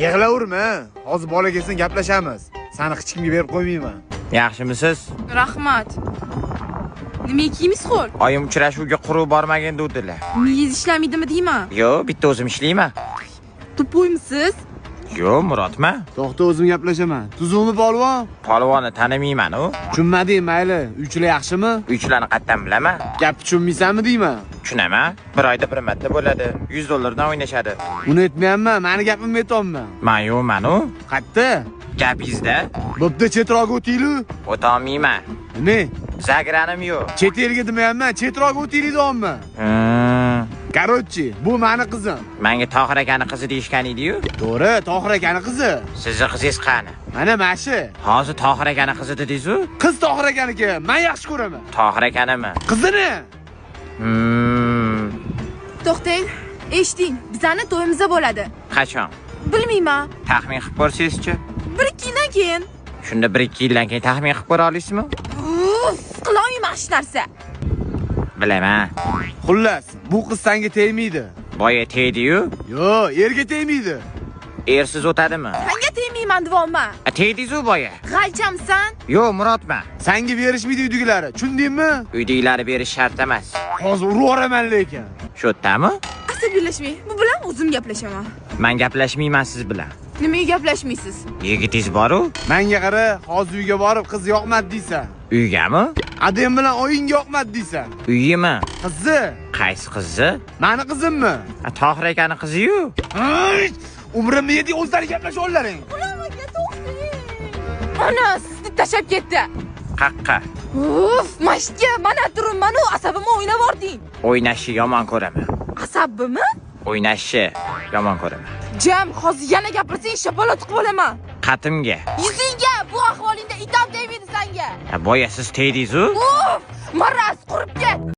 Yig'laverma. Hozir bola kelsin gaplashamiz. Seni hech kimga berib qo'ymayman. Yaxshimisiz? Rahmat. Nima kiyimiz qo'l? Oyim uchrashuvga quruq bormagan dedilar. Miyiz ishlamaydimi deyman? Yo'q, bitta o'zim ishlayman. Tupoymisiz? Yo'q, Murodma. To'xta, o'zim gaplashaman. Tuzukmi polvon? Polvonni tanimayman-u. Tushunmading, mayli. Uychilar yaxshimi? Uychilarni qatdan bilaman. Gap tushunmaysanmi deyman? Tushunaman. Bir oyda bir marta bo'ladi. $100 dan o'ynashadi. Uni aytmayapman, meni gapimni aytolmayman. Men yo'qman-u. Qayerda? Gapingizda Bo'pti, chetroq o'tinglar. o'tolmayman. Ne? Zagranim yo'q. Chet elga demayapman, chetroq o'tinglar deyapman. Короче, bu meni qizim. Menga Tohir akani qizi deyishgan edi-yu. To'g'ri, Tohir akani qizi. Sizni qizingiz qani? Mana mashi. Hozir Tohir akani qizi dedingiz-ku? Qiz Tohir akaniki, men yaxshi ko'raman. Tohir akanimi? Qizini. To'xtang, eshiting. Bizani to'yimizda bo'ladi. Qachon? Bilmayman. Taxmin qilib ko'rsangiz-chi? 1-2 yildan keyin. Shunda 1-2 yildan keyin taxmin qilib ko'ra olasizmi? Qilolmayman hech narsa. Bilaman. Xullas, bu qiz senga tegmaydi. Boya tegdi-yu. Yo'q, erga tegmaydi. Ersiz o'tadimi? Senga tegmayman deyapman. Tegdiz-u boya. G'alchamsan? Yo'q, Murodman. Senga berishmaydi uydagilari, tushundingmi? Uydagilar berish shart emas. Hozir urib yuboraman lekin. Shu yerdami? Asabiylashmang. Bu bilan o'zim gaplashaman. Men gaplashmayman siz bilan. Nimaga gaplashmaysiz? Yigitingiz bor-u? Menga qara, hozir uyga borib qiz yoqmadi deysan. Uygami? Adem bilan oying yoqmadi deysan. Uyimi? Qizi? Qaysi qizi? Meni qizimmi? Tohir akani qizi-yu. Umrimni yedi o'zlari gaplashib olaring. Ana, sizni tashlab ketdi. Qaqqa. Uf, mashitga mana turibman-u, asabimni o'ynab yording. O'ynashni yomon ko'raman. Asabimmi? O'ynashni yomon ko'raman. Jam, hozir yana gapirsang, shapaloq qilib olaman. Qatimga. Yuzingga, bu ahvolingda itam tegmaydi senga. Boya siz tegdingiz-u? Uf, maraz qurib ket.